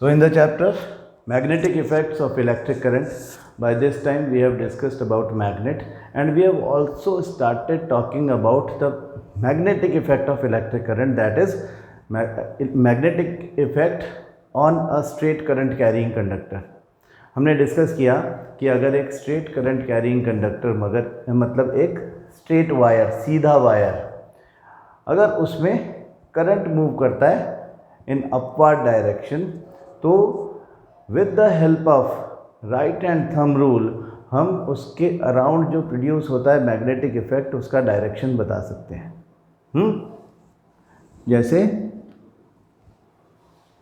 So in the chapter magnetic effects of electric current, by this time we have discussed about magnet, and we have also started talking about the magnetic effect of electric current, that is magnetic effect on a straight current carrying conductor. हमने discuss किया कि अगर एक straight current carrying conductor मगर मतलब एक straight wire, सीधा wire, अगर उसमें करंट मूव करता है इन अपवर्ड डायरेक्शन, तो with the help of right hand thumb rule हम उसके अराउंड जो प्रोड्यूस होता है मैग्नेटिक इफेक्ट, उसका डायरेक्शन बता सकते हैं। जैसे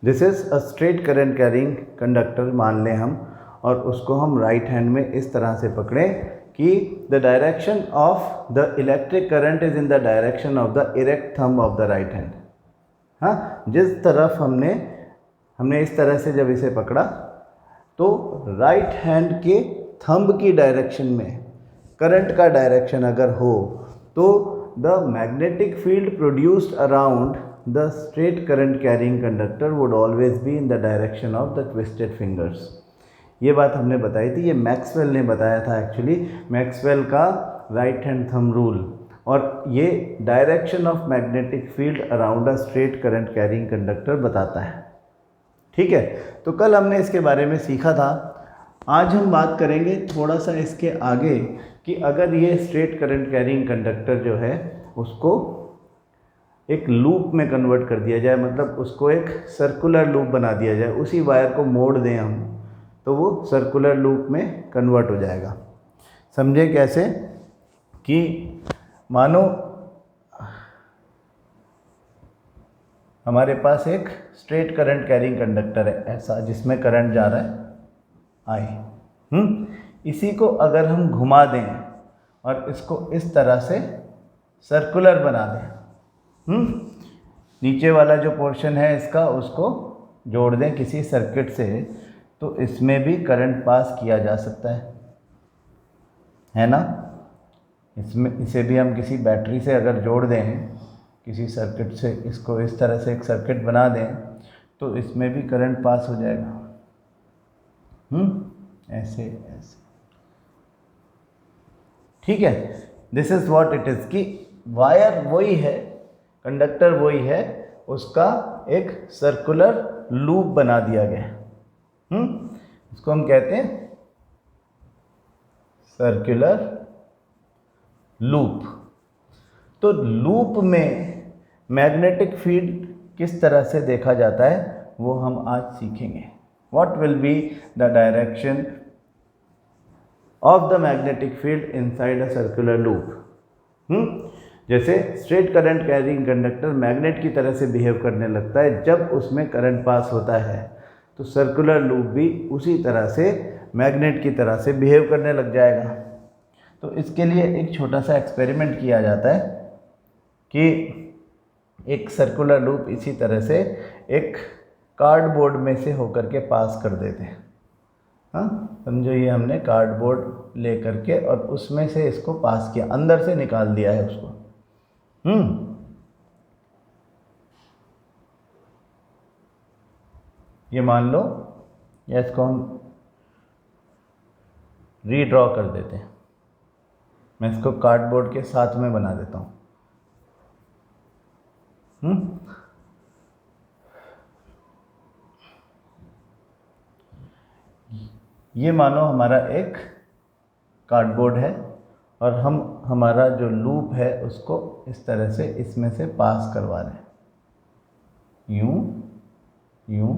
this is a straight current carrying conductor मान लें हम, और उसको हम राइट हैंड में इस तरह से पकड़ें कि the direction of the electric current is in the direction of the erect thumb of the right hand. हाँ, जिस तरफ हमने इस तरह से जब इसे पकड़ा तो राइट हैंड के थंब की डायरेक्शन में करंट का डायरेक्शन अगर हो तो the magnetic field produced around the straight current carrying conductor would always be in the direction of the twisted fingers. ये बात हमने बताई थी, ये मैक्सवेल ने बताया था एक्चुअली, मैक्सवेल का राइट हैंड थंब रूल, और ये direction of magnetic field around a straight current carrying conductor बताता है। ठीक है, तो कल हमने इसके बारे में सीखा था। आज हम बात करेंगे थोड़ा सा इसके आगे कि अगर ये स्ट्रेट करंट कैरिंग कंडक्टर जो है उसको एक लूप में कन्वर्ट कर दिया जाए, मतलब उसको एक सर्कुलर लूप बना दिया जाए, उसी वायर को मोड़ दें हम तो वो सर्कुलर लूप में कन्वर्ट हो जाएगा। समझे कैसे? कि मानो हमारे पास एक स्ट्रेट करंट कैरिंग कंडक्टर है ऐसा, जिसमें करंट जा रहा है आई, इसी को अगर हम घुमा दें और इसको इस तरह से सर्कुलर बना दें, नीचे वाला जो पोर्शन है इसका उसको जोड़ दें किसी सर्किट से, तो इसमें भी करंट पास किया जा सकता है ना। इसे भी हम किसी बैटरी से अगर जोड़ दें किसी सर्किट से, इसको इस तरह से एक सर्किट बना दें तो इसमें भी करंट पास हो जाएगा, ऐसे ऐसे। ठीक है, this is what it is कि वायर वही है, कंडक्टर वही है, उसका एक सर्कुलर लूप बना दिया गया। इसको हम कहते हैं सर्कुलर लूप। तो लूप में मैग्नेटिक फील्ड किस तरह से देखा जाता है वो हम आज सीखेंगे। What will be the direction of the magnetic field inside a circular loop. जैसे straight current carrying conductor magnet की तरह से बिहेव करने लगता है जब उसमें करंट पास होता है, तो सर्कुलर लूप भी उसी तरह से मैग्नेट की तरह से बिहेव करने लग जाएगा। तो इसके लिए एक छोटा सा एक्सपेरिमेंट किया जाता है कि एक सर्कुलर लूप इसी तरह से एक कार्डबोर्ड में से होकर के पास कर देते हैं। हाँ, समझो ये हमने कार्डबोर्ड ले करके और उसमें से इसको पास किया, अंदर से निकाल दिया है उसको। ये मान लो, या इसको हम रीड्रॉ कर देते हैं, मैं इसको कार्डबोर्ड के साथ में बना देता हूँ। ये मानो हमारा एक कार्डबोर्ड है और हम हमारा जो लूप है उसको इस तरह से इसमें से पास करवा रहे हैं, यूं यूं।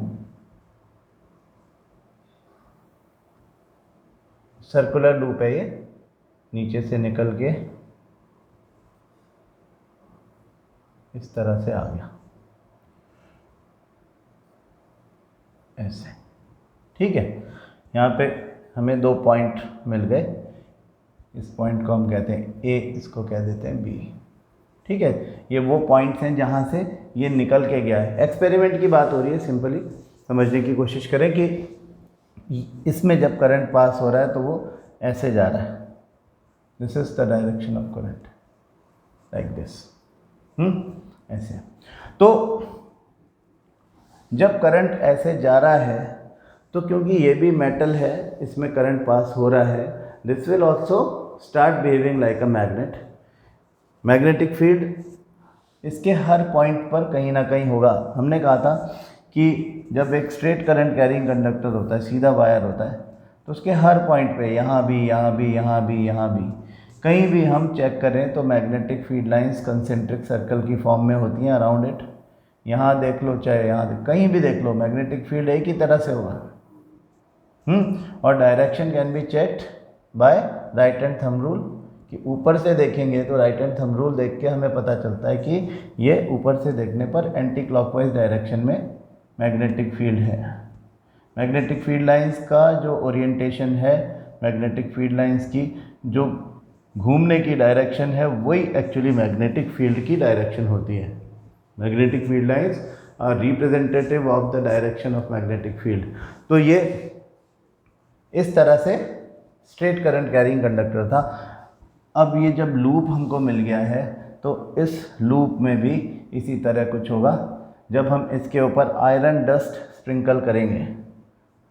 सर्कुलर लूप है ये, नीचे से निकल के इस तरह से आ गया ऐसे। ठीक है, यहाँ पे हमें दो पॉइंट मिल गए, इस पॉइंट को हम कहते हैं ए, इसको कह देते हैं बी। ठीक है, ये वो पॉइंट्स हैं जहाँ से ये निकल के गया है। एक्सपेरिमेंट की बात हो रही है, सिंपली समझने की कोशिश करें कि इसमें जब करंट पास हो रहा है तो वो ऐसे जा रहा है, this is the direction of current, like this, ऐसे। तो जब करंट ऐसे जा रहा है तो क्योंकि ये भी मेटल है, इसमें करंट पास हो रहा है, this will also start behaving like a magnet. Magnetic field इसके हर पॉइंट पर कहीं ना कहीं होगा। हमने कहा था कि जब एक स्ट्रेट करंट कैरिंग कंडक्टर होता है, सीधा वायर होता है, तो उसके हर पॉइंट पे यहाँ भी, यहाँ भी, यहाँ भी, यहाँ भी, कहीं भी हम चेक करें तो magnetic field lines concentric circle की फॉर्म में होती हैं अराउंड इट। यहाँ देख लो, चाहे यहाँ कहीं भी देख लो, मैग्नेटिक फील्ड एक ही तरह से होगा। और direction can be checked by right hand thumb rule, कि ऊपर से देखेंगे तो राइट हैंड थंब रूल देख के हमें पता चलता है कि ये ऊपर से देखने पर एंटी क्लॉकवाइज डायरेक्शन में मैग्नेटिक फील्ड है। मैग्नेटिक फील्ड लाइंस का जो ओरिएंटेशन है, मैग्नेटिक फील्ड लाइंस की जो घूमने की डायरेक्शन है, वही एक्चुअली मैग्नेटिक फील्ड की डायरेक्शन होती है। Magnetic field lines are representative of the direction of magnetic field. तो ये इस तरह से स्ट्रेट करंट कैरिंग कंडक्टर था। अब ये जब लूप हमको मिल गया है तो इस लूप में भी इसी तरह कुछ होगा। जब हम इसके ऊपर आयरन डस्ट स्प्रिंकल करेंगे,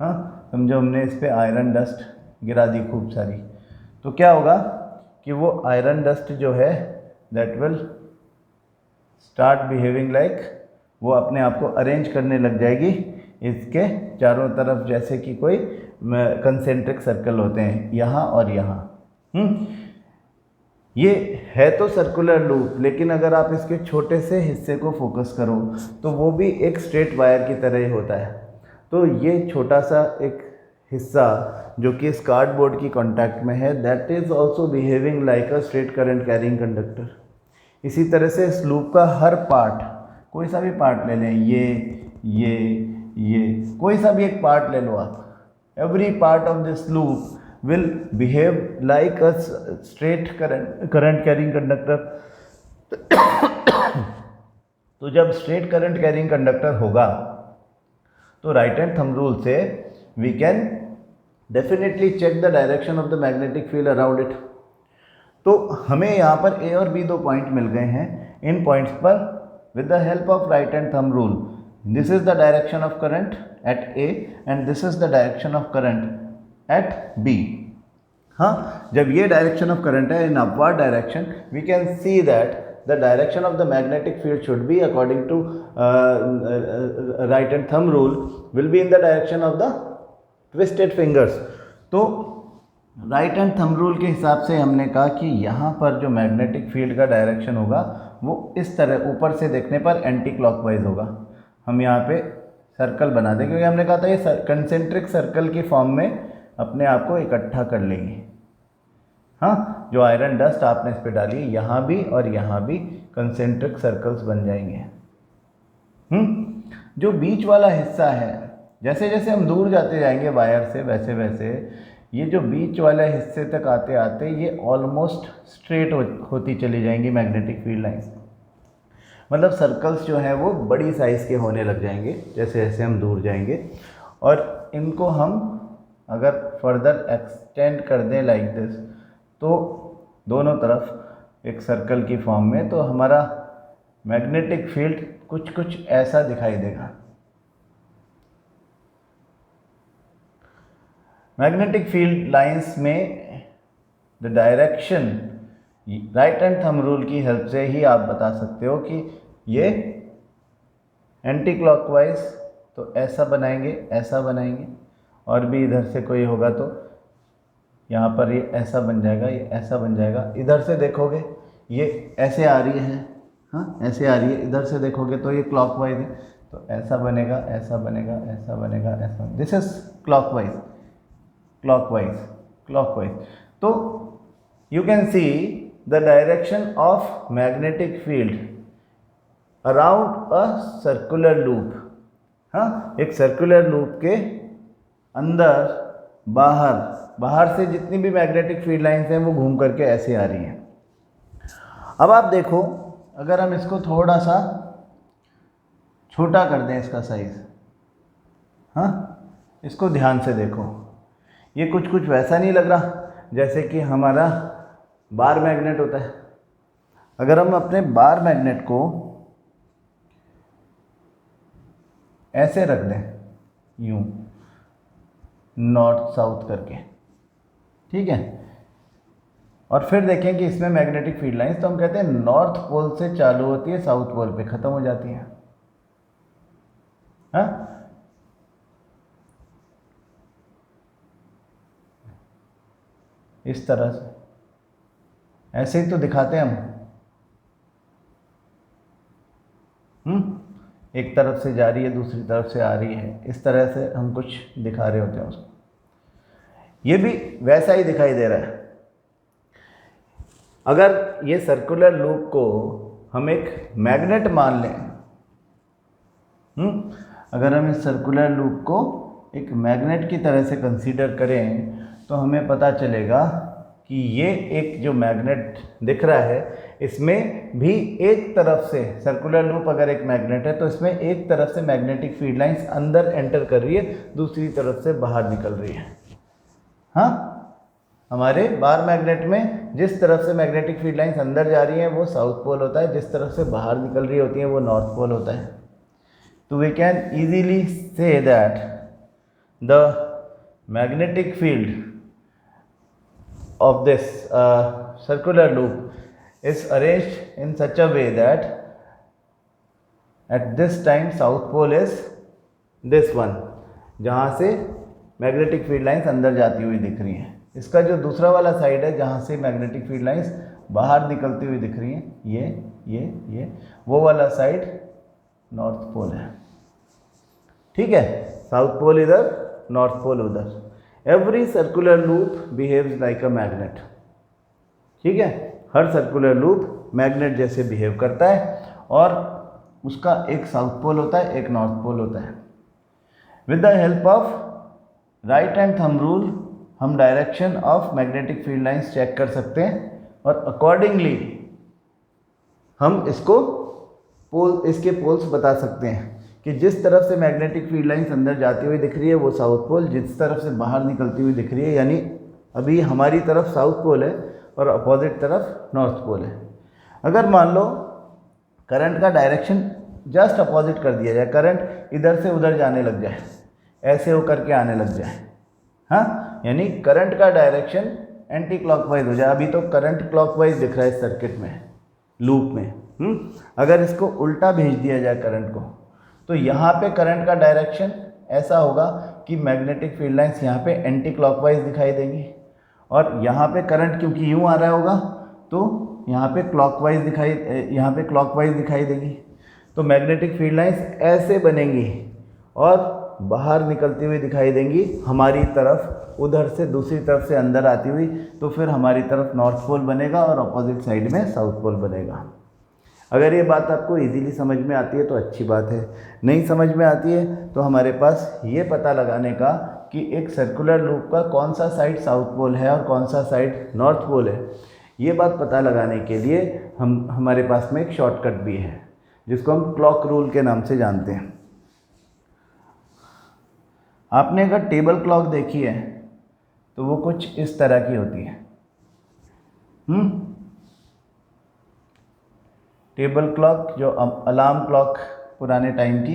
हाँ समझो हमने इस पर आयरन डस्ट गिरा दी खूब सारी, तो क्या होगा कि वो आयरन डस्ट जो है that will start behaving like, वो अपने आप को अरेंज करने लग जाएगी इसके चारों तरफ, जैसे कि कोई कंसेंट्रिक सर्कल होते हैं यहाँ और यहाँ। ये है तो सर्कुलर लूप, लेकिन अगर आप इसके छोटे से हिस्से को फोकस करो तो वो भी एक स्ट्रेट वायर की तरह ही होता है। तो ये छोटा सा एक हिस्सा जो कि इस कार्डबोर्ड की कांटेक्ट में है, that is also behaving like a straight current carrying conductor. इसी तरह से इस लूप का हर पार्ट, कोई सा भी पार्ट ले लें, ये कोई सा भी एक पार्ट ले लो आप, every part of this loop will behave like a straight current carrying conductor। तो जब स्ट्रेट करंट कैरिंग कंडक्टर होगा तो राइट हैंड थंब रूल से we can definitely check the direction of the magnetic field around it. तो हमें यहाँ पर ए और बी दो पॉइंट मिल गए हैं। इन पॉइंट्स पर with the help of right hand thumb rule, this is the direction of current at A and this is the direction of current at B. हाँ, जब ये डायरेक्शन ऑफ करंट है in upward direction, we can see that the direction of the magnetic field should be according to right hand thumb rule will be in the direction of the twisted fingers. तो right hand thumb rule के हिसाब से हमने कहा कि यहाँ पर जो मैग्नेटिक फील्ड का डायरेक्शन होगा वो इस तरह ऊपर से देखने पर एंटी क्लॉकवाइज होगा। हम यहाँ पे सर्कल बना देंगे क्योंकि हमने कहा था ये कंसेंट्रिक सर्कल की फॉर्म में अपने आप को इकट्ठा कर लेंगे। हाँ, जो आयरन डस्ट आपने इस पर डाली, यहाँ भी और यहाँ भी कंसेंट्रिक सर्कल्स बन जाएंगे। जो बीच वाला हिस्सा है, जैसे जैसे हम दूर जाते जाएंगे वायर से, वैसे वैसे ये जो बीच वाले हिस्से तक आते आते ये ऑलमोस्ट स्ट्रेट होती चली जाएंगी मैग्नेटिक फील्ड लाइंस। मतलब सर्कल्स जो हैं वो बड़ी साइज़ के होने लग जाएंगे जैसे जैसे हम दूर जाएंगे। और इनको हम अगर फर्दर एक्सटेंड कर दें लाइक दिस, तो दोनों तरफ एक सर्कल की फॉर्म में, तो हमारा मैग्नेटिक फील्ड कुछ कुछ ऐसा दिखाई देगा। मैग्नेटिक फील्ड लाइंस में the direction right hand thumb rule की हेल्प से ही आप बता सकते हो कि ये एंटी क्लॉकवाइज तो ऐसा बनाएंगे, ऐसा बनाएंगे, और भी इधर से कोई होगा तो यहाँ पर ये ऐसा बन जाएगा, ये ऐसा बन जाएगा। इधर से देखोगे ये ऐसे आ रही है, हाँ ऐसे आ रही है, इधर से देखोगे तो ये क्लॉकवाइज है, तो ऐसा बनेगा, ऐसा बनेगा, ऐसा बनेगा, ऐसा। This is clockwise, clockwise, clockwise. तो you can see the direction of magnetic field around a circular loop. हाँ, एक सर्कुलर लूप के अंदर बाहर से जितनी भी मैग्नेटिक फील्ड लाइंस हैं वो घूम करके ऐसे आ रही हैं। अब आप देखो, अगर हम इसको थोड़ा सा छोटा कर दें इसका साइज़, हाँ इसको ध्यान से देखो, ये कुछ कुछ वैसा नहीं लग रहा जैसे कि हमारा बार मैग्नेट होता है। अगर हम अपने बार मैग्नेट को ऐसे रख दें यूं, नॉर्थ साउथ करके, ठीक है। और फिर देखें कि इसमें मैग्नेटिक फील्ड लाइंस, तो हम कहते हैं नॉर्थ पोल से चालू होती है, साउथ पोल पे ख़त्म हो जाती है। हाँ, इस तरह से, ऐसे ही तो दिखाते हैं हम। एक तरफ से जा रही है, दूसरी तरफ से आ रही है, इस तरह से हम कुछ दिखा रहे होते हैं उसको। ये भी वैसा ही दिखाई दे रहा है। अगर ये सर्कुलर लूप को हम एक मैग्नेट मान लें, अगर हम इस सर्कुलर लूप को एक मैग्नेट की तरह से कंसीडर करें, तो हमें पता चलेगा कि ये एक जो मैग्नेट दिख रहा है, इसमें भी एक तरफ से, सर्कुलर लूप अगर एक मैग्नेट है तो इसमें एक तरफ से मैग्नेटिक फील्ड लाइंस अंदर एंटर कर रही है, दूसरी तरफ से बाहर निकल रही है। हाँ, हमारे बार मैग्नेट में जिस तरफ से मैग्नेटिक फील्ड लाइंस अंदर जा रही हैं वो साउथ पोल होता है, जिस तरफ से बाहर निकल रही होती हैं वो नॉर्थ पोल होता है। तो we can easily see that the magnetic field of this circular loop is arranged in such a way that at this time south pole is this one, जहाँ से मैग्नेटिक फील्ड लाइंस अंदर जाती हुई दिख रही हैं। इसका जो दूसरा वाला साइड है जहाँ से मैग्नेटिक फील्ड लाइंस बाहर निकलती हुई दिख रही हैं, ये वो वाला साइड नॉर्थ पोल है, ठीक है। साउथ पोल इधर, नॉर्थ पोल उधर। Every circular loop behaves like a magnet, ठीक है। हर सर्कुलर लूप मैग्नेट जैसे बिहेव करता है, और उसका एक साउथ पोल होता है, एक नॉर्थ पोल होता है। With the help of right hand thumb rule हम direction of magnetic field lines check कर सकते हैं, और अकॉर्डिंगली हम इसको इसके पोल्स बता सकते हैं कि जिस तरफ से मैग्नेटिक फील्ड लाइंस अंदर जाती हुई दिख रही है वो साउथ पोल, जिस तरफ से बाहर निकलती हुई दिख रही है, यानी अभी हमारी तरफ साउथ पोल है और अपोजिट तरफ नॉर्थ पोल है। अगर मान लो करंट का डायरेक्शन जस्ट अपोजिट कर दिया जाए, करंट इधर से उधर जाने लग जाए, ऐसे होकर के आने लग जाए, हाँ, यानी करंट का डायरेक्शन एंटी क्लॉकवाइज हो जाए। अभी तो करंट क्लॉकवाइज दिख रहा है सर्किट में, लूप में, अगर इसको उल्टा भेज दिया जाए करंट को, तो यहाँ पे करंट का डायरेक्शन ऐसा होगा कि मैग्नेटिक फील्ड लाइंस यहाँ पे एंटी क्लॉकवाइज दिखाई देंगी, और यहाँ पे करंट क्योंकि यूँ आ रहा होगा तो यहाँ पे क्लॉकवाइज दिखाई देगी। तो मैग्नेटिक फील्ड लाइंस ऐसे बनेंगी और बाहर निकलती हुई दिखाई देंगी हमारी तरफ, उधर से दूसरी तरफ से अंदर आती हुई। तो फिर हमारी तरफ नॉर्थ पोल बनेगा और अपोजिट साइड में साउथ पोल बनेगा। अगर ये बात आपको इजीली समझ में आती है तो अच्छी बात है, नहीं समझ में आती है तो हमारे पास ये पता लगाने का कि एक सर्कुलर लूप का कौन सा साइड साउथ पोल है और कौन सा साइड नॉर्थ पोल है, ये बात पता लगाने के लिए हमारे पास में एक शॉर्टकट भी है जिसको हम क्लॉक रूल के नाम से जानते हैं। आपने अगर टेबल क्लॉक देखी है तो वो कुछ इस तरह की होती है। टेबल क्लॉक जो अलार्म क्लॉक पुराने टाइम की,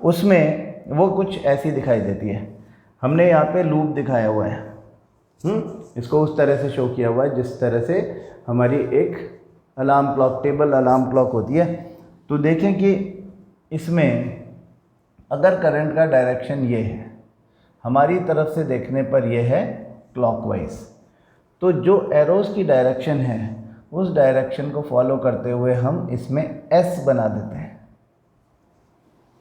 उसमें वो कुछ ऐसी दिखाई देती है। हमने यहाँ पे लूप दिखाया हुआ है, इसको उस तरह से शो किया हुआ है जिस तरह से हमारी एक alarm clock, table alarm clock होती है। तो देखें कि इसमें अगर करंट का डायरेक्शन ये है, हमारी तरफ से देखने पर ये है क्लॉकवाइज, तो जो एरोस की डायरेक्शन है उस डायरेक्शन को फॉलो करते हुए हम इसमें एस बना देते हैं।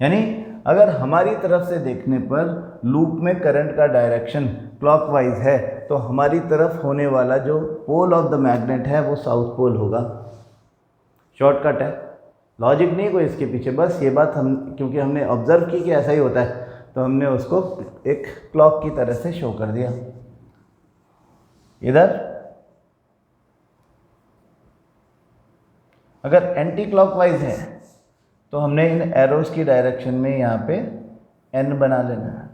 यानी अगर हमारी तरफ से देखने पर लूप में करंट का डायरेक्शन क्लॉकवाइज है तो हमारी तरफ होने वाला जो पोल ऑफ द मैग्नेट है वो साउथ पोल होगा। शॉर्टकट है, लॉजिक नहीं कोई इसके पीछे, बस ये बात हम क्योंकि हमने ऑब्जर्व की कि ऐसा ही होता है तो हमने उसको एक क्लॉक की तरह से शो कर दिया। इधर अगर एंटी क्लॉकवाइज है तो हमने इन एरोस की डायरेक्शन में यहाँ पे एन बना लेना है,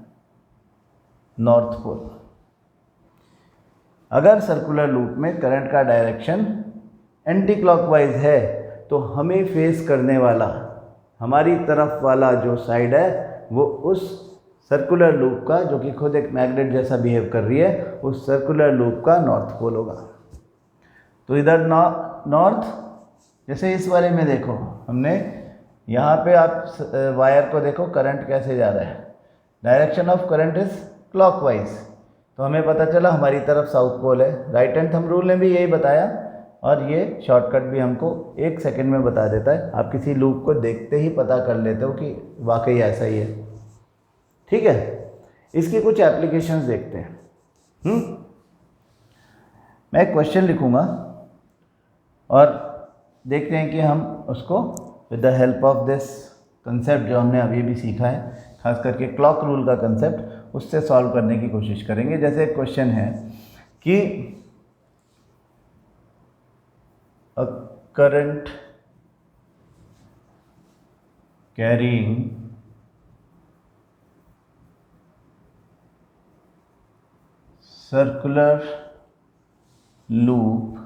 नॉर्थ पोल। अगर सर्कुलर लूप में करंट का डायरेक्शन एंटी क्लॉकवाइज है तो हमें फेस करने वाला हमारी तरफ वाला जो साइड है वो उस सर्कुलर लूप का, जो कि खुद एक मैग्नेट जैसा बिहेव कर रही है, उस सर्कुलर लूप का नॉर्थ पोल होगा। तो इधर नॉर्थ, जैसे इस वाले में देखो हमने यहाँ पे आप वायर को देखो करंट कैसे जा रहा है, direction of current is clockwise. तो हमें पता चला हमारी तरफ साउथ पोल है। राइट हैंड थंब रूल ने भी यही बताया और ये शॉर्टकट भी हमको 1 सेकंड में बता देता है। आप किसी लूप को देखते ही पता कर लेते हो कि वाकई ऐसा ही है। ठीक है, इसकी कुछ एप्लीकेशंस देखते हैं। मैं एक क्वेश्चन लिखूंगा और देखते हैं कि हम उसको with the help of this concept जो हमने अभी भी सीखा है, खास करके क्लॉक रूल का कंसेप्ट, उससे सॉल्व करने की कोशिश करेंगे। जैसे एक क्वेश्चन है कि अ current carrying circular loop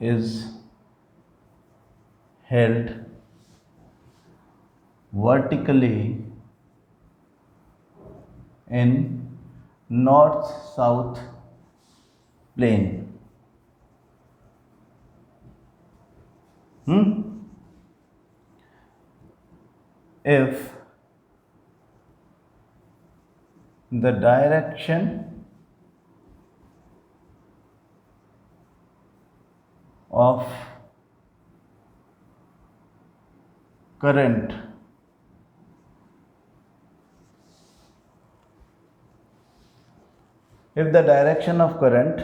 is held vertically in north-south plane. If the direction of current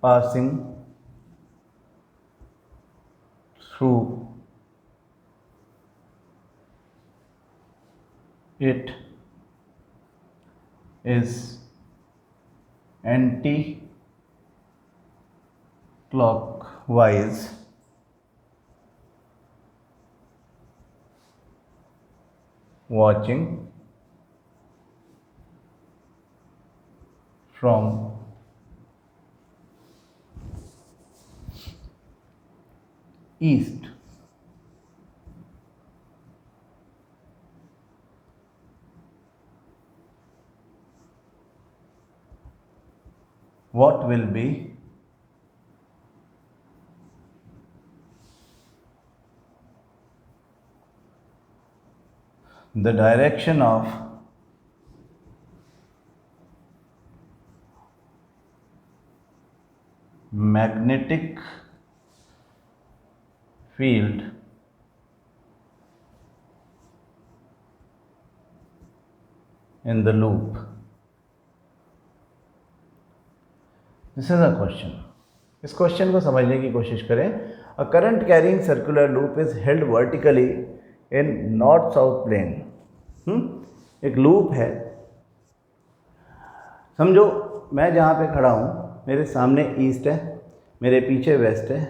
passing through it is anti-clockwise, watching from east. What will be the direction of magnetic field in the loop? This is a question. इस question को समझने की कोशिश करें। A current carrying circular loop is held vertically in north south plane. एक loop है, समझो मैं जहाँ पे खड़ा हूँ मेरे सामने ईस्ट है, मेरे पीछे वेस्ट है,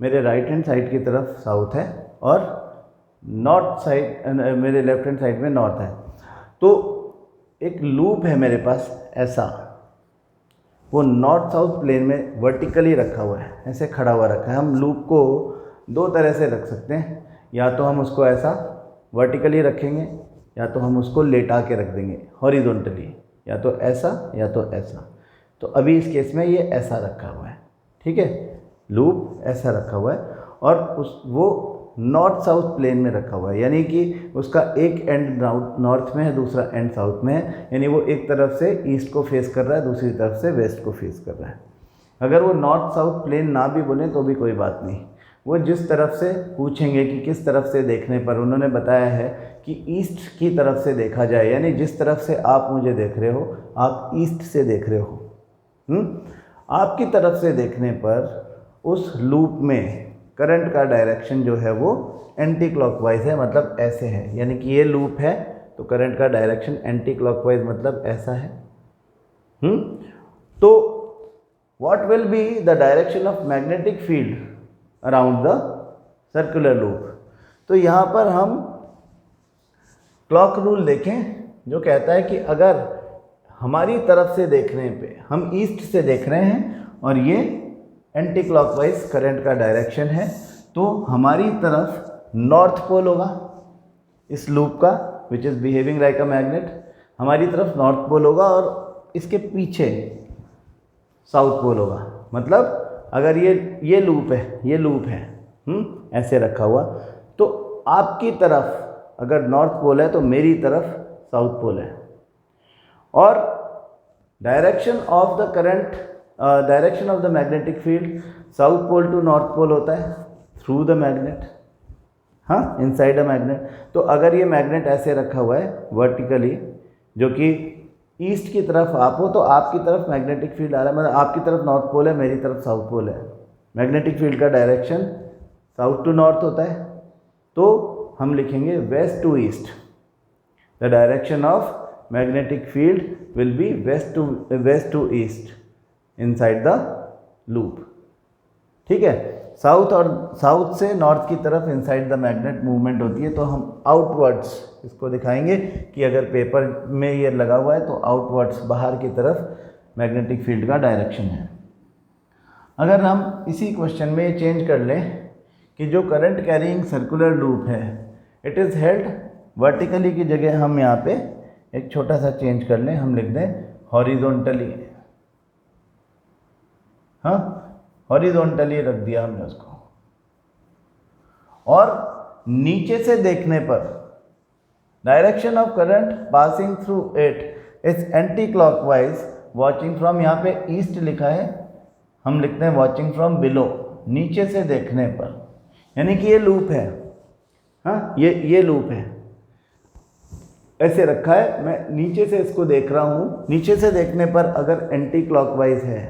मेरे राइट हैंड साइड की तरफ साउथ है और नॉर्थ साइड, मेरे लेफ्ट हैंड साइड में नॉर्थ है। तो एक लूप है मेरे पास ऐसा, वो नॉर्थ साउथ प्लेन में वर्टिकली रखा हुआ है, ऐसे खड़ा हुआ रखा है। हम लूप को दो तरह से रख सकते हैं, या तो हम उसको ऐसा वर्टिकली रखेंगे या तो हम उसको लेटा के रख देंगे हॉरिजॉन्टली, या तो ऐसा या तो ऐसा। तो अभी इस केस में ये ऐसा रखा हुआ है, ठीक है, लूप ऐसा रखा हुआ है और वो नॉर्थ साउथ प्लेन में रखा हुआ है, यानी कि उसका एक एंड नॉर्थ में है, दूसरा एंड साउथ में है, यानी वो एक तरफ से ईस्ट को फेस कर रहा है, दूसरी तरफ से वेस्ट को फेस कर रहा है। अगर वो नॉर्थ साउथ प्लेन ना भी बोले तो भी कोई बात नहीं, वो जिस तरफ से पूछेंगे कि किस तरफ से देखने पर, उन्होंने बताया है कि ईस्ट की तरफ से देखा जाए, यानी जिस तरफ से आप मुझे देख रहे हो आप ईस्ट से देख रहे हो। आपकी तरफ से देखने पर उस लूप में करंट का डायरेक्शन जो है वो एंटी क्लॉकवाइज है, मतलब ऐसे है, यानी कि ये लूप है तो करंट का डायरेक्शन एंटी क्लॉकवाइज मतलब ऐसा है। तो what will be the direction of magnetic field around the circular loop? तो यहाँ पर हम क्लॉक रूल देखें जो कहता है कि अगर हमारी तरफ से देखने पे हम ईस्ट से देख रहे हैं और ये एंटी क्लॉकवाइज करंट का डायरेक्शन है, तो हमारी तरफ नॉर्थ पोल होगा इस लूप का, which is behaving like a magnet. हमारी तरफ नॉर्थ पोल होगा और इसके पीछे साउथ पोल होगा। मतलब अगर ये लूप है, ये लूप है ऐसे रखा हुआ, तो आपकी तरफ अगर नॉर्थ पोल है तो मेरी तरफ साउथ पोल है। और direction of the current, direction of the magnetic field south pole to north pole होता है थ्रू द मैग्नेट, हाँ, इनसाइड अ मैग्नेट। तो अगर ये मैग्नेट ऐसे रखा हुआ है वर्टिकली, जो कि ईस्ट की तरफ आप हो, तो आपकी तरफ मैग्नेटिक फील्ड आ रहा है, मतलब आपकी तरफ नॉर्थ पोल है, मेरी तरफ साउथ पोल है। मैग्नेटिक फील्ड का डायरेक्शन साउथ टू नॉर्थ होता है, तो हम लिखेंगे west to east. The direction of magnetic field will be west to east inside the loop. ठीक है, साउथ से नॉर्थ की तरफ इनसाइड द मैग्नेट मूवमेंट होती है, तो हम आउटवर्ड्स इसको दिखाएंगे कि अगर पेपर में ये लगा हुआ है तो आउटवर्ड्स बाहर की तरफ मैग्नेटिक फील्ड का डायरेक्शन है। अगर हम इसी क्वेश्चन में ये चेंज कर लें कि जो करंट कैरिंग सर्कुलर लूप है इट इज़ हेल्ड वर्टिकली की जगह हम यहाँ पे एक छोटा सा चेंज कर लें, हम लिख दें हॉरिजॉन्टली। हाँ, हॉरिजॉन्टली रख दिया हमने उसको। और नीचे से देखने पर direction of current passing through it is anti clockwise watching from, यहाँ पे ईस्ट लिखा है, हम लिखते हैं वॉचिंग फ्रॉम बिलो, नीचे से देखने पर, यानी कि ये लूप है। हाँ, ये लूप है, ऐसे रखा है, मैं नीचे से इसको देख रहा हूँ। नीचे से देखने पर अगर एंटी क्लॉकवाइज है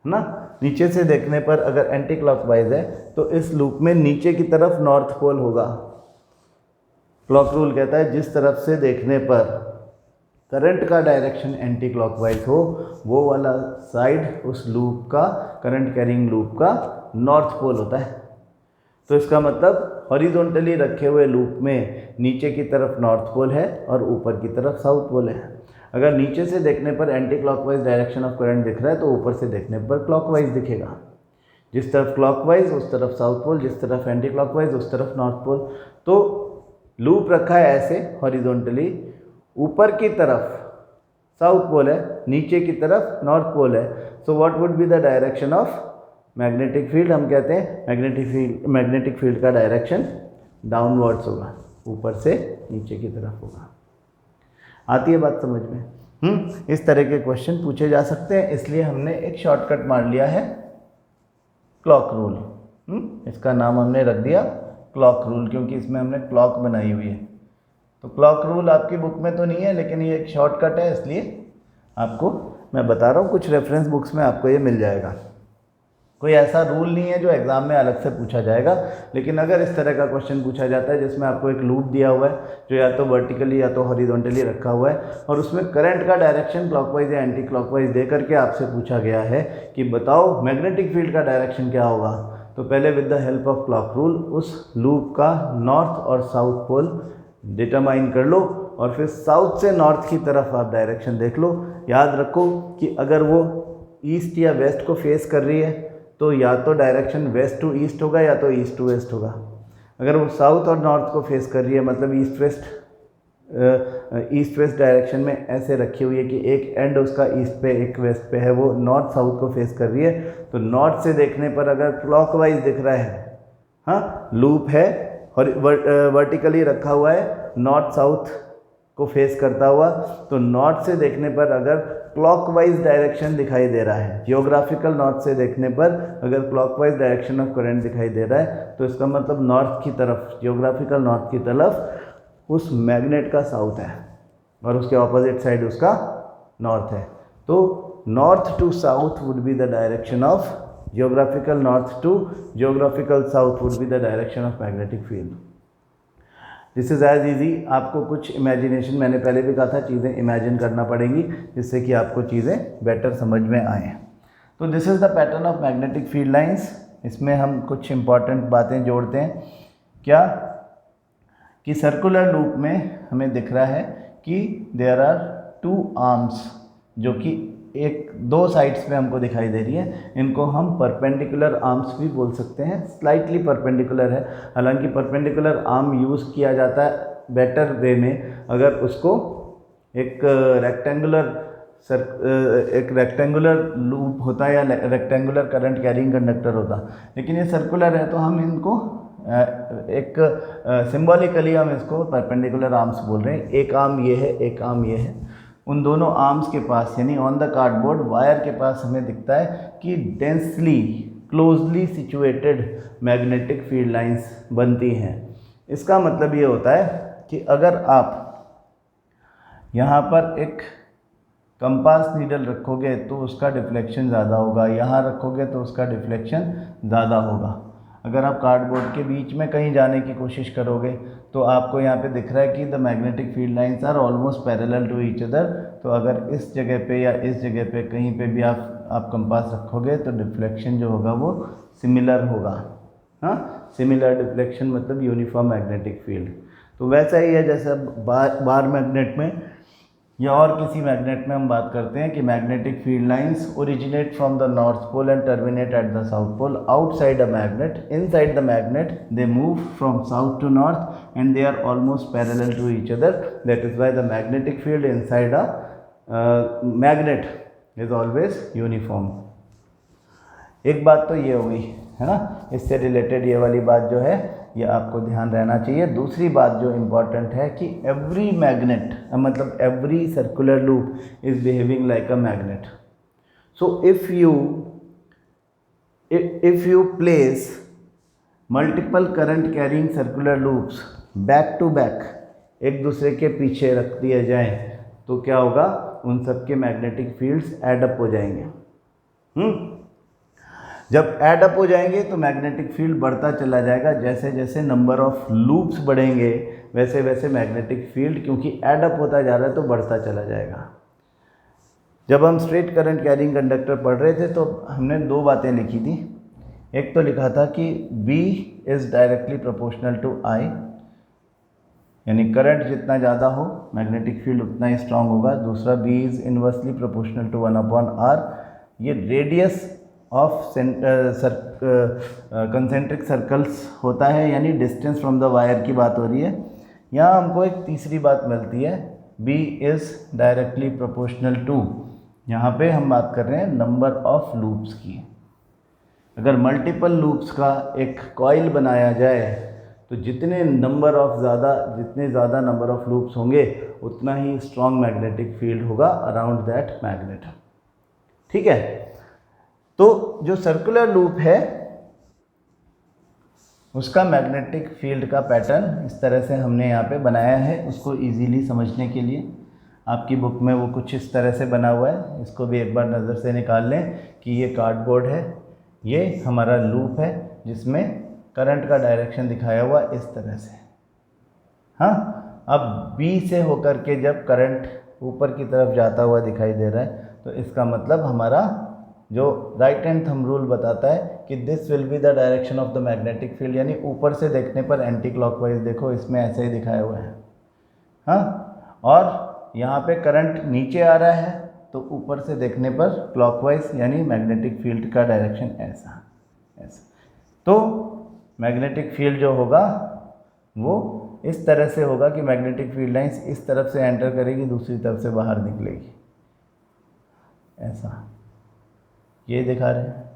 ना, नीचे से देखने पर अगर एंटी क्लॉकवाइज है तो इस लूप में नीचे की तरफ नॉर्थ पोल होगा। क्लॉक रूल कहता है जिस तरफ से देखने पर करंट का डायरेक्शन एंटी क्लॉकवाइज हो वो वाला साइड उस लूप का, करंट कैरिंग लूप का नॉर्थ पोल होता है। तो इसका मतलब हॉरिजॉन्टली रखे हुए लूप में नीचे की तरफ नॉर्थ पोल है और ऊपर की तरफ साउथ पोल है। अगर नीचे से देखने पर anti clockwise direction of current दिख रहा है तो ऊपर से देखने पर क्लॉकवाइज दिखेगा। जिस तरफ क्लॉकवाइज उस तरफ साउथ पोल, जिस तरफ एंटी क्लॉकवाइज उस तरफ नॉर्थ पोल। तो लूप रखा है ऐसे हॉरिजॉन्टली, ऊपर की तरफ साउथ पोल है, नीचे की तरफ नॉर्थ पोल है। So what would be the direction of magnetic field? हम कहते हैं मैग्नेटिक फील्ड का डायरेक्शन डाउनवर्ड्स होगा, ऊपर से नीचे की तरफ होगा। आती है बात समझ में? इस तरह के क्वेश्चन पूछे जा सकते हैं, इसलिए हमने एक शॉर्टकट मार लिया है क्लॉक रूल। इसका नाम हमने रख दिया क्लॉक रूल, क्योंकि इसमें हमने क्लॉक बनाई हुई है। तो क्लॉक रूल आपकी बुक में तो नहीं है, लेकिन ये एक शॉर्टकट है, इसलिए आपको मैं बता रहा हूँ। कुछ रेफरेंस बुक्स में आपको ये मिल जाएगा। कोई ऐसा रूल नहीं है जो एग्ज़ाम में अलग से पूछा जाएगा, लेकिन अगर इस तरह का क्वेश्चन पूछा जाता है जिसमें आपको एक लूप दिया हुआ है जो या तो वर्टिकली या तो हॉरिजॉन्टली रखा हुआ है, और उसमें करंट का डायरेक्शन क्लॉकवाइज या एंटी क्लॉकवाइज दे करके आपसे पूछा गया है कि बताओ मैग्नेटिक फील्ड का डायरेक्शन क्या होगा, तो पहले with the help of clock rule उस लूप का नॉर्थ और साउथ पोल डिटरमाइन कर लो, और फिर साउथ से नॉर्थ की तरफ आप डायरेक्शन देख लो। याद रखो कि अगर वो ईस्ट या वेस्ट को फेस कर रही है तो या तो डायरेक्शन वेस्ट टू ईस्ट होगा या तो ईस्ट टू वेस्ट होगा। अगर वो साउथ और नॉर्थ को फेस कर रही है, मतलब ईस्ट वेस्ट डायरेक्शन में ऐसे रखी हुई है कि एक एंड उसका ईस्ट पे एक वेस्ट पे है, वो नॉर्थ साउथ को फेस कर रही है, तो नॉर्थ से देखने पर अगर क्लॉकवाइज दिख रहा है, हाँ, लूप है और वर्टिकली रखा हुआ है नॉर्थ साउथ को फेस करता हुआ, तो नॉर्थ से देखने पर अगर क्लॉकवाइज डायरेक्शन दिखाई दे रहा है, जियोग्राफिकल नॉर्थ से देखने पर अगर क्लॉकवाइज डायरेक्शन ऑफ करंट दिखाई दे रहा है, तो इसका मतलब नॉर्थ की तरफ, जियोग्राफिकल नॉर्थ की तरफ उस मैग्नेट का साउथ है और उसके ऑपोजिट साइड उसका नॉर्थ है। तो north to south would be the direction of, geographical north to geographical south would be the direction of magnetic field. This is as easy. आपको कुछ इमेजिनेशन, मैंने पहले भी कहा था, चीज़ें इमेजिन करना पड़ेगी जिससे कि आपको चीज़ें बेटर समझ में आएँ। तो this is the pattern of magnetic field lines. इसमें हम कुछ इंपॉर्टेंट बातें जोड़ते हैं। क्या कि सर्कुलर लूप में हमें दिख रहा है कि देयर आर टू आर्म्स, जो कि एक दो साइड्स पे हमको दिखाई दे रही है, इनको हम परपेंडिकुलर आर्म्स भी बोल सकते हैं। स्लाइटली परपेंडिकुलर है, हालांकि परपेंडिकुलर आर्म यूज़ किया जाता है बेटर वे में अगर उसको एक रेक्टेंगुलर लूप होता या रेक्टेंगुलर करंट कैरिंग कंडक्टर होता, लेकिन ये सर्कुलर है तो हम इनको एक सिंबॉलिकली हम इसको परपेंडिकुलर आर्म्स बोल रहे हैं। एक आर्म ये है, एक आर्म ये है। उन दोनों आर्म्स के पास यानी ऑन द कार्डबोर्ड वायर के पास हमें दिखता है कि densely closely situated magnetic field lines बनती हैं। इसका मतलब ये होता है कि अगर आप यहाँ पर एक कंपास नीडल रखोगे तो उसका डिफ्लेक्शन ज़्यादा होगा, यहाँ रखोगे तो उसका डिफ्लेक्शन ज़्यादा होगा। अगर आप कार्डबोर्ड के बीच में कहीं जाने की कोशिश करोगे तो आपको यहाँ पे दिख रहा है कि the magnetic field lines are almost parallel to each other. तो अगर इस जगह पे या इस जगह पे कहीं पे भी आप कंपास रखोगे तो डिफ्लेक्शन जो होगा वो सिमिलर होगा। हाँ, सिमिलर डिफ्लेक्शन मतलब यूनिफॉर्म मैग्नेटिक फील्ड। तो वैसा ही है जैसे बार मैग्नेट में या और किसी मैग्नेट में हम बात करते हैं कि magnetic field lines originate from the north pole and terminate at the south pole outside a magnet. Inside the magnet they move from south to north and they are almost parallel to each other. That is why the magnetic field inside a magnet is always uniform. एक बात तो ये हो गई है ना, इससे related ये वाली बात जो है ये आपको ध्यान रहना चाहिए। दूसरी बात जो इम्पॉर्टेंट है कि एवरी मैग्नेट मतलब every circular loop is behaving like a magnet. So if you place multiple current carrying circular loops back to back एक दूसरे के पीछे रख दिए जाएं तो क्या होगा, उन सब के मैग्नेटिक फील्ड्स एडअप हो जाएंगे। जब एडअप हो जाएंगे तो मैग्नेटिक फील्ड बढ़ता चला जाएगा। जैसे जैसे नंबर ऑफ लूप्स बढ़ेंगे वैसे वैसे मैग्नेटिक फील्ड क्योंकि एडअप होता जा रहा है तो बढ़ता चला जाएगा। जब हम स्ट्रेट करंट कैरिंग कंडक्टर पढ़ रहे थे तो हमने दो बातें लिखी थी। एक तो लिखा था कि B is directly proportional to I, यानी करंट जितना ज़्यादा हो मैग्नेटिक फील्ड उतना ही स्ट्रांग होगा। दूसरा B is inversely proportional to 1/r। ये रेडियस ऑफ कंसेंट्रिक सर्कल्स होता है, यानी डिस्टेंस फ्रॉम द वायर की बात हो रही है। यहाँ हमको एक तीसरी बात मिलती है, B is directly proportional to, यहाँ पे हम बात कर रहे हैं नंबर ऑफ लूप्स की। अगर मल्टीपल लूप्स का एक कॉइल बनाया जाए तो जितने ज़्यादा नंबर ऑफ लूप्स होंगे उतना ही स्ट्रॉन्ग मैग्नेटिक फील्ड होगा अराउंड दैट मैग्नेट। ठीक है, तो जो सर्कुलर लूप है उसका मैग्नेटिक फील्ड का पैटर्न इस तरह से हमने यहाँ पे बनाया है उसको इजीली समझने के लिए। आपकी बुक में वो कुछ इस तरह से बना हुआ है, इसको भी एक बार नज़र से निकाल लें कि ये कार्डबोर्ड है, ये हमारा लूप है जिसमें करंट का डायरेक्शन दिखाया हुआ इस तरह से। हाँ, अब B से होकर के जब करंट ऊपर की तरफ जाता हुआ दिखाई दे रहा है तो इसका मतलब हमारा जो राइट हैंड थंब रूल बताता है कि this will be the direction of the magnetic field, यानी ऊपर से देखने पर एंटी क्लॉकवाइज, देखो इसमें ऐसे ही दिखाया हुआ है। हाँ, और यहाँ पे करंट नीचे आ रहा है तो ऊपर से देखने पर क्लॉकवाइज, यानी मैग्नेटिक फील्ड का डायरेक्शन ऐसा। तो मैग्नेटिक फील्ड जो होगा वो इस तरह से होगा कि मैग्नेटिक फील्ड लाइंस इस तरफ से एंटर करेगी, दूसरी तरफ से बाहर निकलेगी, ऐसा। ये दिखा रहे हैं,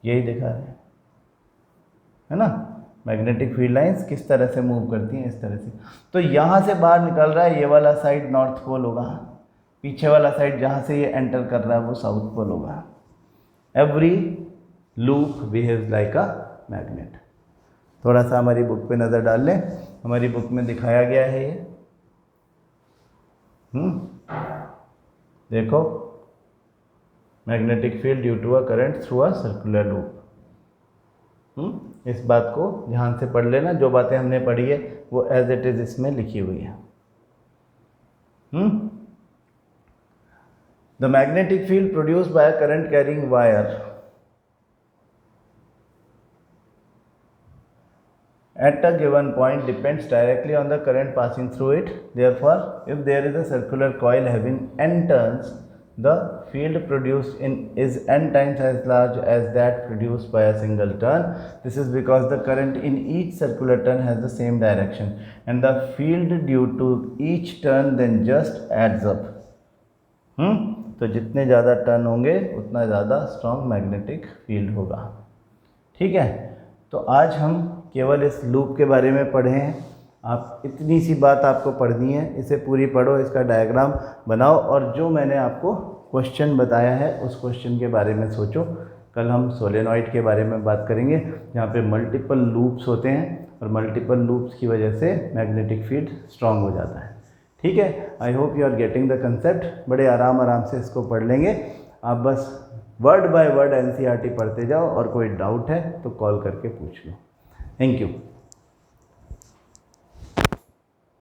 यही दिखा रहे हैं, है ना। मैग्नेटिक फील्ड लाइंस किस तरह से मूव करती हैं, इस तरह से। तो यहाँ से बाहर निकल रहा है, ये वाला साइड नॉर्थ पोल होगा, पीछे वाला साइड जहाँ से ये एंटर कर रहा है वो साउथ पोल होगा। Every loop behaves like a magnet. थोड़ा सा हमारी बुक पे नज़र डाल लें, हमारी बुक में दिखाया गया है ये। देखो, magnetic field due to a current through a circular loop. इस बात को ध्यान से पढ़ लेना, जो बातें हमने पढ़ी है वो एज इट इज इसमें लिखी हुई है। The magnetic field produced by a current carrying wire at a given point depends directly on the current passing through it. Therefore, if there is a circular coil having n turns, the field produced in is n times as large as that produced by a single turn. This is because the current in each circular turn has the same direction and the field due to each turn then just adds up. तो जितने ज़्यादा turn होंगे उतना ज़्यादा strong magnetic field होगा। ठीक है, तो आज हम केवल इस लूप के बारे में पढ़े हैं। आप इतनी सी बात आपको पढ़नी है, इसे पूरी पढ़ो, इसका डायग्राम बनाओ और जो मैंने आपको क्वेश्चन बताया है उस क्वेश्चन के बारे में सोचो। कल हम सोलेनॉइड के बारे में बात करेंगे जहाँ पे मल्टीपल लूप्स होते हैं और मल्टीपल लूप्स की वजह से मैग्नेटिक फील्ड स्ट्रांग हो जाता है। ठीक है, I hope you are getting the concept. बड़े आराम से इसको पढ़ लेंगे। आप बस वर्ड बाय वर्ड NCERT पढ़ते जाओ और कोई डाउट है तो कॉल करके पूछ लो। Thank you.